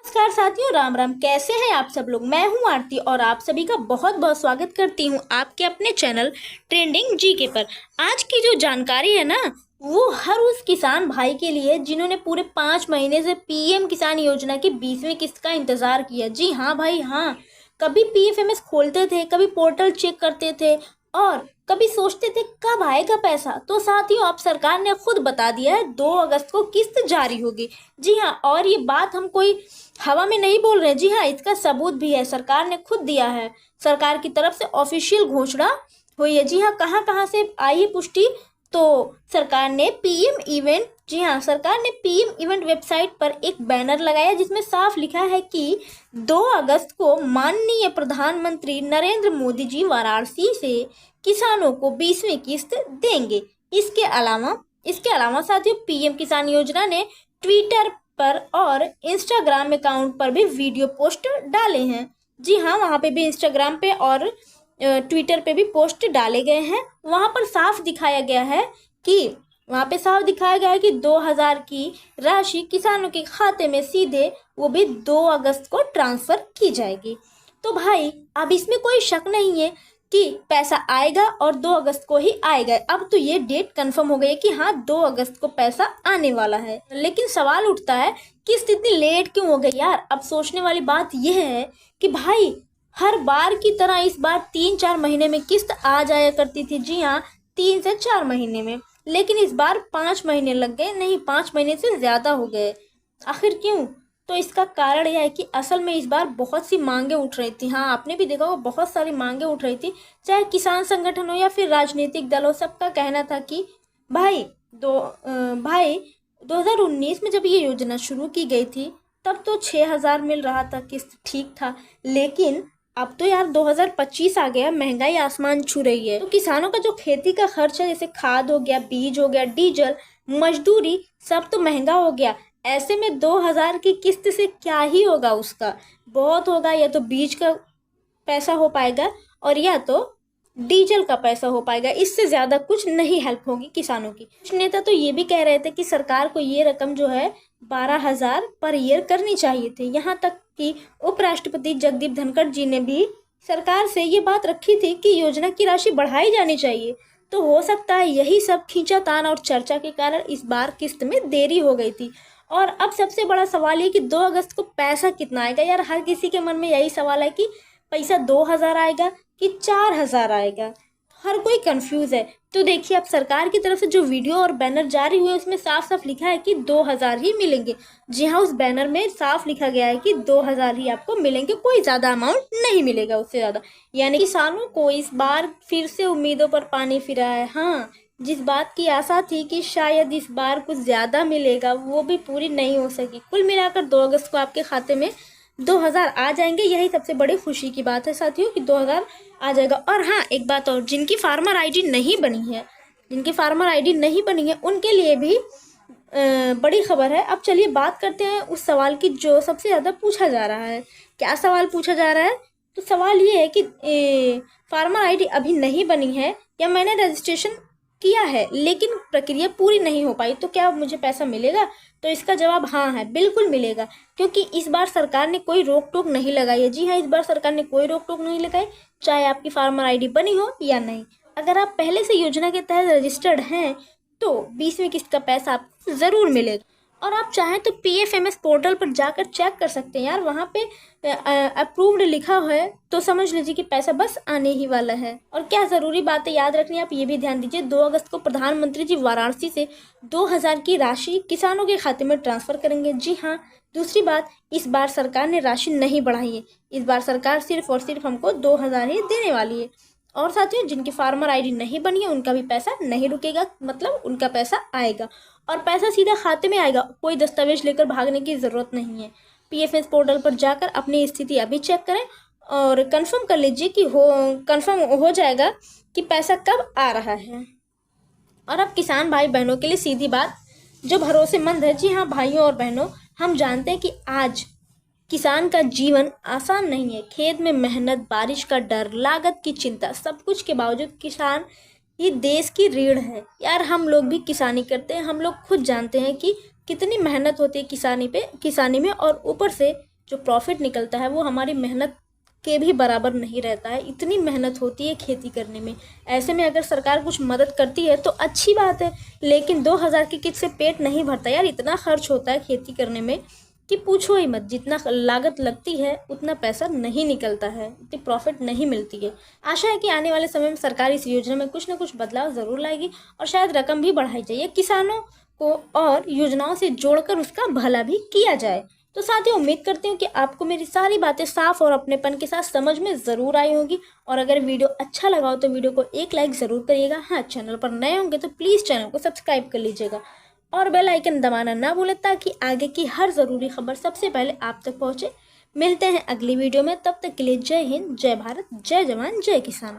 नमस्कार साथियों, राम राम। कैसे हैं आप सब लोग। मैं हूं आरती और आप सभी का बहुत बहुत स्वागत करती हूं आपके अपने चैनल ट्रेंडिंग जीके पर। आज की जो जानकारी है ना, वो हर उस किसान भाई के लिए जिन्होंने पूरे 5 महीने से पीएम किसान योजना की 20वीं किस्त का इंतजार किया। जी हाँ भाई हाँ, कभी पीएफएमएस खोलते थे, कभी पोर्टल चेक करते थे और कभी सोचते थे कब आएगा पैसा। तो साथियों, अब सरकार ने खुद बता दिया है 2 अगस्त को किस्त जारी होगी। जी हाँ, और ये बात हम कोई हवा में नहीं बोल रहे। जी हाँ, इसका सबूत भी है, सरकार ने खुद दिया है। सरकार की तरफ से ऑफिशियल घोषणा हुई है। जी हाँ, कहाँ कहाँ से आई है पुष्टि। तो सरकार ने पीएम इवेंट, जी हाँ, सरकार ने पीएम इवेंट वेबसाइट पर एक बैनर लगाया जिसमें साफ लिखा है कि 2 अगस्त को माननीय प्रधानमंत्री नरेंद्र मोदी जी वाराणसी से किसानों को 20वीं किस्त देंगे। इसके अलावा साथियों, पीएम किसान योजना ने ट्विटर पर और इंस्टाग्राम अकाउंट पर भी वीडियो पोस्ट डाले हैं। जी हाँ, वहाँ पे भी इंस्टाग्राम पे और ट्विटर पे भी पोस्ट डाले गए हैं। वहाँ पर साफ दिखाया गया है कि 2000 की राशि किसानों के खाते में सीधे, वो भी 2 अगस्त को ट्रांसफर की जाएगी। तो भाई अब इसमें कोई शक नहीं है कि पैसा आएगा और 2 अगस्त को ही आएगा। अब तो ये डेट कंफर्म हो गई है कि हाँ, 2 अगस्त को पैसा आने वाला है। लेकिन सवाल उठता है कि इतनी लेट क्यों हो गई यार। अब सोचने वाली बात यह है कि भाई हर बार की तरह इस बार 3-4 महीने में किस्त आ जाया करती थी। जी हाँ, 3 से 4 महीने में, लेकिन इस बार 5 महीने लग गए, नहीं 5 महीने से ज्यादा हो गए। आखिर क्यों? तो इसका कारण यह है कि असल में इस बार बहुत सी मांगे उठ रही थी। हाँ, आपने भी देखा होगा, बहुत सारी मांगे उठ रही थी, चाहे किसान संगठन हो या फिर राजनीतिक दल हो। सबका कहना था कि भाई 2019 में जब ये योजना शुरू की गई थी तब तो 6,000 मिल रहा था, किस्त ठीक था। लेकिन अब तो यार 2025 आ गया, महंगाई आसमान छू रही है। तो किसानों का जो खेती का खर्च है, जैसे खाद हो गया, बीज हो गया, डीजल, मजदूरी, सब तो महंगा हो गया। ऐसे में 2000 की किस्त से क्या ही होगा, उसका बहुत होगा। या तो बीज का पैसा हो पाएगा और या तो डीजल का पैसा हो पाएगा। इससे ज्यादा कुछ नहीं हेल्प होगी किसानों की। कुछ नेता तो ये भी कह रहे थे कि सरकार को ये रकम जो है 12,000 पर ईयर करनी चाहिए थी। यहाँ तक कि उपराष्ट्रपति जगदीप धनखड़ जी ने भी सरकार से ये बात रखी थी कि योजना की राशि बढ़ाई जानी चाहिए। तो हो सकता है यही सब खींचातान और चर्चा के कारण इस बार किस्त में देरी हो गई थी। और अब सबसे बड़ा सवाल ये कि 2 अगस्त को पैसा कितना आएगा। यार हर किसी के मन में यही सवाल है कि पैसा 2,000 आएगा कि 4,000 आएगा। हर कोई कंफ्यूज है। तो देखिए, अब सरकार की तरफ से जो वीडियो और बैनर जारी हुए उसमें साफ साफ लिखा है कि 2,000 ही मिलेंगे। जी हाँ, उस बैनर में साफ लिखा गया है कि 2,000 ही आपको मिलेंगे, कोई ज्यादा अमाउंट नहीं मिलेगा उससे ज्यादा। यानी किसानों को इस बार फिर से उम्मीदों पर पानी फिरा है। हाँ, जिस बात की आशा थी कि शायद इस बार कुछ ज्यादा मिलेगा, वो भी पूरी नहीं हो सकी। कुल मिलाकर 2 अगस्त को आपके खाते में 2,000 आ जाएंगे। यही सबसे बड़ी खुशी की बात है साथियों कि 2,000 आ जाएगा। और हाँ, एक बात और, जिनकी फार्मर आईडी नहीं बनी है उनके लिए भी बड़ी खबर है। अब चलिए बात करते हैं उस सवाल की जो सबसे ज़्यादा पूछा जा रहा है। क्या सवाल पूछा जा रहा है? तो सवाल ये है कि फार्मर आईडी अभी नहीं बनी है या मैंने रजिस्ट्रेशन किया है लेकिन प्रक्रिया पूरी नहीं हो पाई, तो क्या मुझे पैसा मिलेगा? तो इसका जवाब हाँ है, बिल्कुल मिलेगा। क्योंकि इस बार सरकार ने कोई रोक टोक नहीं लगाई है। जी हाँ, इस बार सरकार ने कोई रोक टोक नहीं लगाई, चाहे आपकी फार्मर आईडी बनी हो या नहीं। अगर आप पहले से योजना के तहत रजिस्टर्ड हैं तो 20वीं किस्त का पैसा आपको जरूर मिलेगा। और आप चाहें तो पीएफएमएस पोर्टल पर जाकर चेक कर सकते हैं यार, वहाँ पे अप्रूव्ड लिखा हुआ है, तो समझ लीजिए कि पैसा बस आने ही वाला है। और क्या ज़रूरी बातें याद रखनी, आप ये भी ध्यान दीजिए, 2 अगस्त को प्रधानमंत्री जी वाराणसी से 2,000 की राशि किसानों के खाते में ट्रांसफर करेंगे। जी हाँ, दूसरी बात, इस बार सरकार ने राशि नहीं बढ़ाई है। इस बार सरकार सिर्फ और सिर्फ हमको 2,000 ही देने वाली है। और साथियों, जिनकी फार्मर आईडी नहीं बनी है उनका भी पैसा नहीं रुकेगा, मतलब उनका पैसा आएगा और पैसा सीधा खाते में आएगा। कोई दस्तावेज लेकर भागने की ज़रूरत नहीं है। पीएफएस पोर्टल पर जाकर अपनी स्थिति अभी चेक करें और कंफर्म कर लीजिए कि कंफर्म हो जाएगा कि पैसा कब आ रहा है। और अब किसान भाई बहनों के लिए सीधी बात जो भरोसेमंद है। जी हाँ भाइयों और बहनों, हम जानते हैं कि आज किसान का जीवन आसान नहीं है। खेत में मेहनत, बारिश का डर, लागत की चिंता, सब कुछ के बावजूद किसान ये देश की रीढ़ है। यार हम लोग भी किसानी करते हैं, हम लोग खुद जानते हैं कि कितनी मेहनत होती है किसानी में। और ऊपर से जो प्रॉफिट निकलता है वो हमारी मेहनत के भी बराबर नहीं रहता है। इतनी मेहनत होती है खेती करने में। ऐसे में अगर सरकार कुछ मदद करती है तो अच्छी बात है, लेकिन 2,000 की किट से पेट नहीं भरता यार। इतना खर्च होता है खेती करने में कि पूछो ही मत। जितना लागत लगती है उतना पैसा नहीं निकलता है, इतनी प्रॉफिट नहीं मिलती है। आशा है कि आने वाले समय में सरकार इस योजना में कुछ ना कुछ बदलाव ज़रूर लाएगी और शायद रकम भी बढ़ाई जाए, किसानों को और योजनाओं से जोड़कर उसका भला भी किया जाए। तो साथियों, उम्मीद करती हूँ कि आपको मेरी सारी बातें साफ और अपनेपन के साथ समझ में ज़रूर आई होगी। और अगर वीडियो अच्छा लगा हो तो वीडियो को एक लाइक ज़रूर करिएगा। हाँ, चैनल पर नए होंगे तो प्लीज़ चैनल को सब्सक्राइब कर लीजिएगा और बेल आइकन दबाना ना भूलें, ताकि आगे की हर ज़रूरी खबर सबसे पहले आप तक पहुँचे। मिलते हैं अगली वीडियो में, तब तक के लिए जय हिंद, जय भारत, जय जवान, जय किसान।